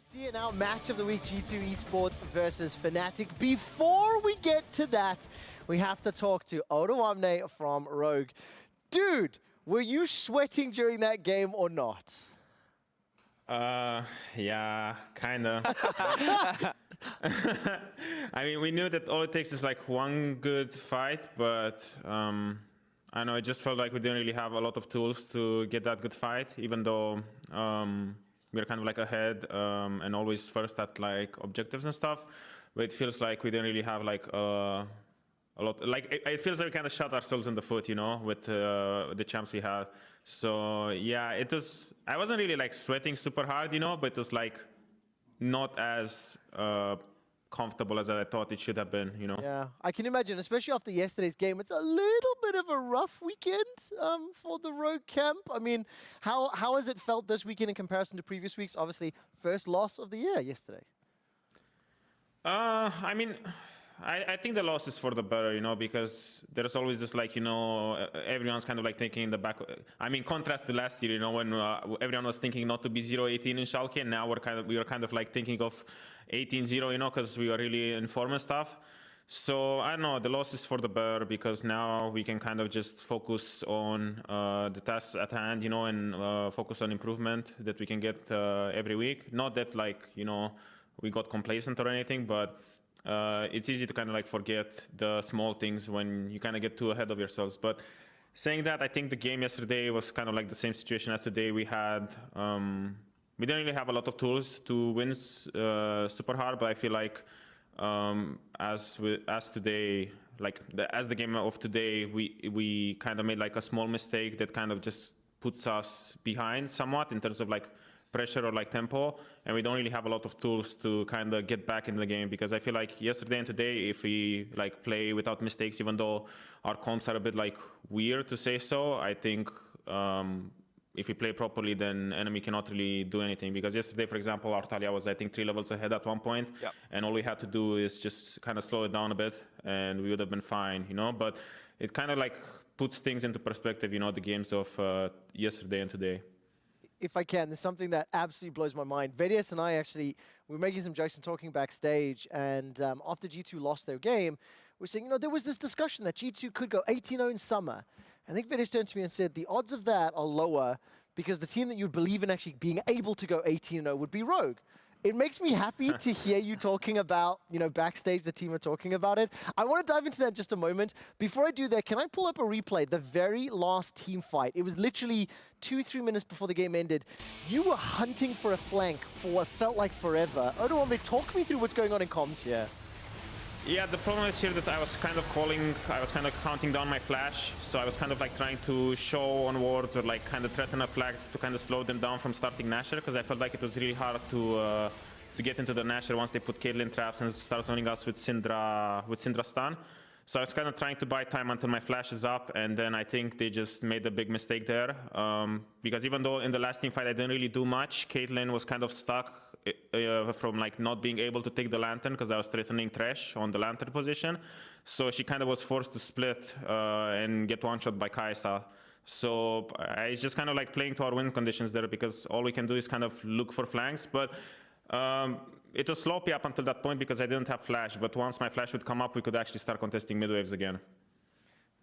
See it now, match of the week, G2 Esports versus Fnatic. Before we get to that, we have to talk to ODOAMNE from Rogue. Dude, were you sweating during that game or not? Yeah, kinda. I mean, we knew that all it takes is like one good fight, but I know it just felt like we didn't really have a lot of tools to get that good fight, even though we were kind of like ahead and always first at like objectives and stuff. But it feels like we didn't really have like a lot. Like it feels like we kind of shot ourselves in the foot, you know, with the champs we had. So yeah, it was. I wasn't really like sweating super hard, you know, but it was like not as comfortable as I thought it should have been, you know. Yeah, I can imagine, especially after yesterday's game, it's a little bit of a rough weekend for the Rogue camp. I mean, how has it felt this weekend in comparison to previous weeks? Obviously, first loss of the year yesterday. I mean, I think the loss is for the better, you know, because there's always this like, you know, everyone's kind of like thinking in the back. I mean, contrast to last year, you know, when everyone was thinking not to be 0-18 in Schalke, and now we were kind of like thinking of 18-0, you know, because we were really in form and stuff. So I don't know, the loss is for the better because now we can kind of just focus on the tasks at hand, you know, and focus on improvement that we can get every week. Not that like, you know, we got complacent or anything, but it's easy to kind of like forget the small things when you kind of get too ahead of yourselves. But saying that, I think the game yesterday was kind of like the same situation as today. We had, we didn't really have a lot of tools to win super hard, but I feel like as today, like as the game of today, we kind of made like a small mistake that kind of just puts us behind somewhat in terms of like pressure or like tempo, and we don't really have a lot of tools to kind of get back into the game, because I feel like yesterday and today, if we like play without mistakes, even though our comps are a bit like weird to say so, I think if we play properly, then enemy cannot really do anything. Because yesterday, for example, our Talia was I think 3 levels ahead at one point, yep. And all we had to do is just kind of slow it down a bit, and we would have been fine, you know. But it kind of like puts things into perspective, you know, the games of yesterday and today. If I can, there's something that absolutely blows my mind. Vedius and I actually, we were making some jokes and talking backstage, and after G2 lost their game, we're saying, you know, there was this discussion that G2 could go 18-0 in summer. I think Vedius turned to me and said, the odds of that are lower because the team that you'd believe in actually being able to go 18-0 would be Rogue. It makes me happy to hear you talking about, you know, backstage, the team are talking about it. I want to dive into that in just a moment. Before I do that, can I pull up a replay, the very last team fight? It was literally 2-3 minutes before the game ended. You were hunting for a flank for what felt like forever. ODOAMNE, talk me through what's going on in comms here. Yeah, the problem is here that I was kind of counting down my flash, so I was kind of like trying to show on wards or like kind of threaten a flag to kind of slow them down from starting Nasher, because I felt like it was really hard to get into the Nasher once they put Caitlyn traps and start zoning us with Syndra stun. So I was kind of trying to buy time until my flash is up, and then I think they just made a big mistake there, because even though in the last team fight I didn't really do much, Caitlyn was kind of stuck from like not being able to take the lantern because I was threatening Thresh on the lantern position. So she kind of was forced to split and get one-shot by Kai'Sa. So I just kind of like playing to our win conditions there, because all we can do is kind of look for flanks. But it was sloppy up until that point because I didn't have flash. But once my flash would come up, we could actually start contesting mid waves again.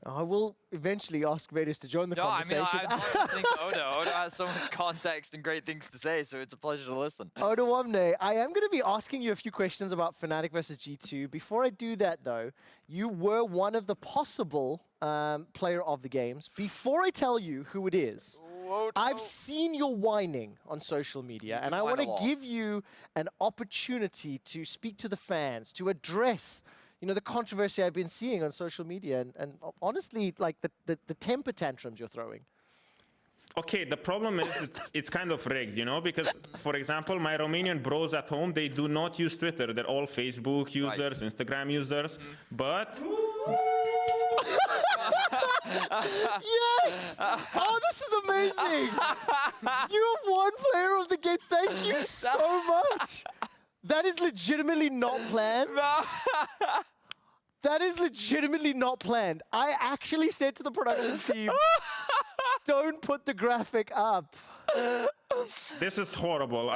I will eventually ask Vedius to join the conversation. I mean, I'm listening to Odo. Odo has so much context and great things to say, so it's a pleasure to listen. ODOAMNE, I am going to be asking you a few questions about Fnatic versus G2. Before I do that, though, you were one of the possible player of the games. Before I tell you who it is, I've seen your whining on social media, and I want to give you an opportunity to speak to the fans, to address, you know, the controversy I've been seeing on social media, and honestly, like the temper tantrums you're throwing. Okay, the problem is that it's kind of rigged, you know, because, for example, my Romanian bros at home, they do not use Twitter. They're all Facebook users, right. Instagram users, but... Yes! Oh, this is amazing! You have one player of the game. Thank you so much. That is legitimately not planned. That is legitimately not planned. I actually said to the production team, don't put the graphic up. This is horrible.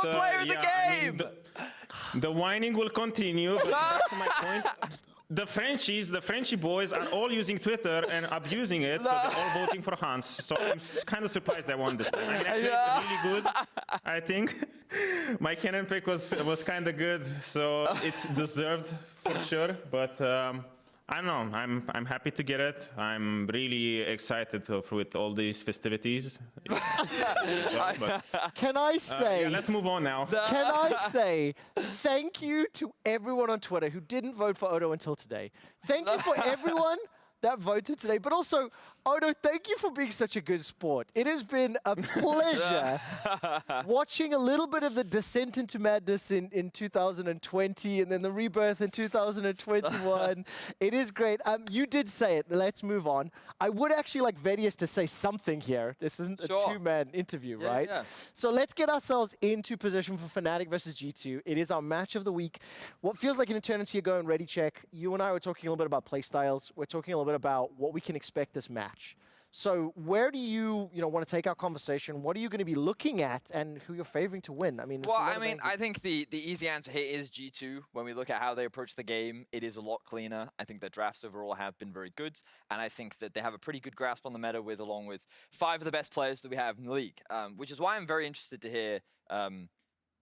player of the I game. mean, the whining will continue, but back to my point. The Frenchie boys are all using Twitter and abusing it, so they're all voting for Hans. So I'm kind of surprised I won this time. I mean, I played really good, I think. My cannon pick was kind of good, so it's deserved for sure. But I don't know. I'm happy to get it. I'm really excited with all these festivities. Can I say? Yeah, let's move on now. Can I say thank you to everyone on Twitter who didn't vote for Odo until today. Thank you for everyone that voted today, but also, Odo, thank you for being such a good sport. It has been a pleasure watching a little bit of the descent into madness in 2020 and then the rebirth in 2021. It is great. You did say it. Let's move on. I would actually like Vedius to say something here. This isn't a two-man interview, right? Yeah. So let's get ourselves into position for Fnatic versus G2. It is our match of the week. What feels like an eternity ago in Ready Check, you and I were talking a little bit about playstyles. We're talking a little bit about what we can expect this match. So where do you want to take our conversation? What are you going to be looking at, and who you're favoring to win? I mean, I think the easy answer here is G2. When we look at how they approach the game, it is a lot cleaner. I think their drafts overall have been very good, and I think that they have a pretty good grasp on the meta along with 5 of the best players that we have in the league, which is why I'm very interested to hear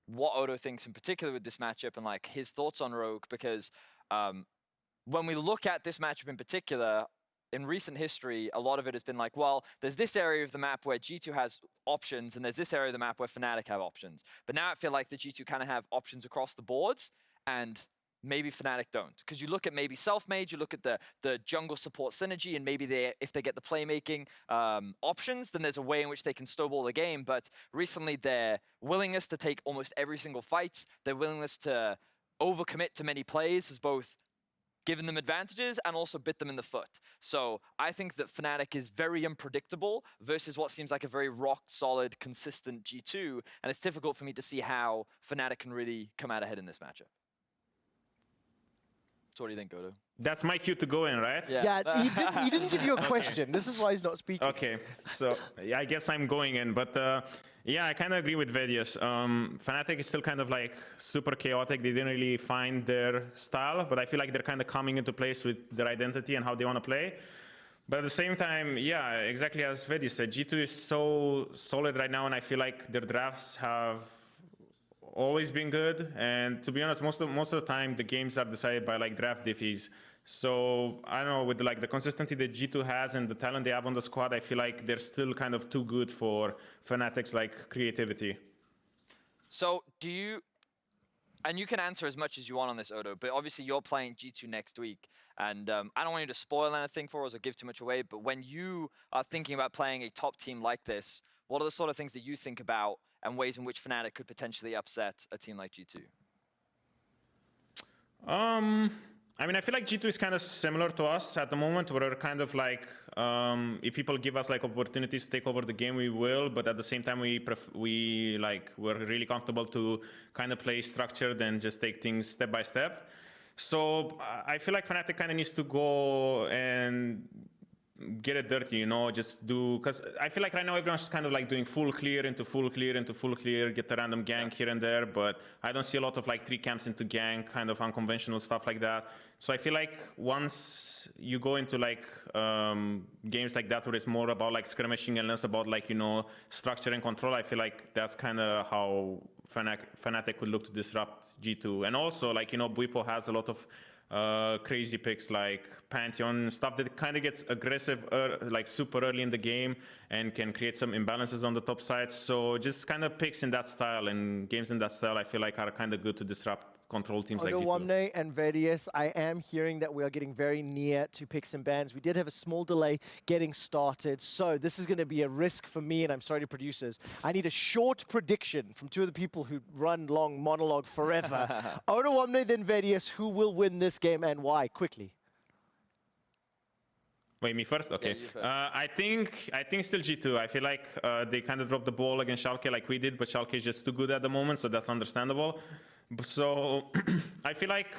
what Odo thinks in particular with this matchup and like his thoughts on Rogue, because when we look at this matchup in particular, in recent history, a lot of it has been like, well, there's this area of the map where G2 has options, and there's this area of the map where Fnatic have options. But now I feel like the G2 kind of have options across the boards, and maybe Fnatic don't. Because you look at maybe Selfmade, you look at the jungle support synergy, and maybe if they get the playmaking options, then there's a way in which they can snowball the game. But recently, their willingness to take almost every single fight, their willingness to overcommit to many plays has both given them advantages and also bit them in the foot. So I think that Fnatic is very unpredictable versus what seems like a very rock-solid, consistent G2, and it's difficult for me to see how Fnatic can really come out ahead in this matchup. So what do you think, Odo? That's my cue to go in, right? Yeah, he didn't give you a question. This is why he's not speaking. Okay, so yeah, I guess I'm going in, but yeah, I kind of agree with Vedius. Fnatic is still kind of like super chaotic. They didn't really find their style, but I feel like they're kind of coming into place with their identity and how they want to play. But at the same time, yeah, exactly as Vedius said, G2 is so solid right now, and I feel like their drafts have always been good. And to be honest, most of the time, the games are decided by like draft diffies. So I don't know, with like the consistency that G2 has and the talent they have on the squad, I feel like they're still kind of too good for Fnatic's like creativity. So do you, and you can answer as much as you want on this, Odo, but obviously you're playing G2 next week, and I don't want you to spoil anything for us or give too much away, but when you are thinking about playing a top team like this, what are the sort of things that you think about and ways in which Fnatic could potentially upset a team like G2? I mean, I feel like G2 is kind of similar to us at the moment. We're kind of like, if people give us like opportunities to take over the game, we will. But at the same time, we're really comfortable to kind of play structured and just take things step by step. So I feel like Fnatic kind of needs to go and get it dirty, you know, just do, because I feel like right now everyone's just kind of like doing full clear into full clear into full clear, get a random gank here and there, but I don't see a lot of like 3 camps into gank, kind of unconventional stuff like that. So I feel like once you go into like games like that where it's more about like skirmishing and less about like, you know, structure and control, I feel like that's kind of how Fnatic would look to disrupt G2. And also like, you know, Buipo has a lot of crazy picks like Pantheon, stuff that kind of gets aggressive like super early in the game and can create some imbalances on the top side. So just kind of picks in that style and games in that style I feel like are kind of good to disrupt control teams like ODOAMNE and Vedius, I am hearing that we are getting very near to picks and bans. We did have a small delay getting started, so this is going to be a risk for me, and I'm sorry to producers. I need a short prediction from 2 of the people who run long monologue forever. ODOAMNE, then Vedius, who will win this game and why? Quickly. Wait, me first? Okay. Yeah, you first. I think still G2. I feel like they kind of dropped the ball against Schalke like we did, but Schalke is just too good at the moment, so that's understandable. So I feel like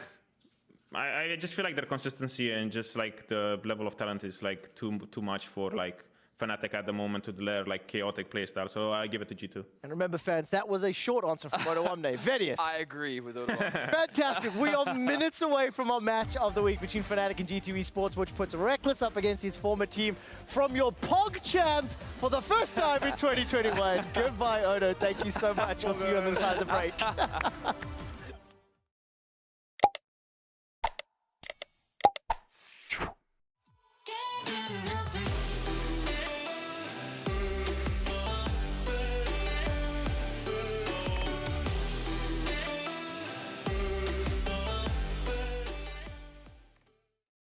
I just feel like their consistency and just like the level of talent is like too much for like Fnatic at the moment with their like chaotic playstyle. So I give it to G2. And remember, fans, that was a short answer from ODOAMNE. Vedius. I agree with ODOAMNE. Fantastic. We are minutes away from our match of the week between Fnatic and G2 Esports, which puts Reckless up against his former team from your POG champ for the first time in 2021. Goodbye, Odo. Thank you so much. We'll see you on the side of the break.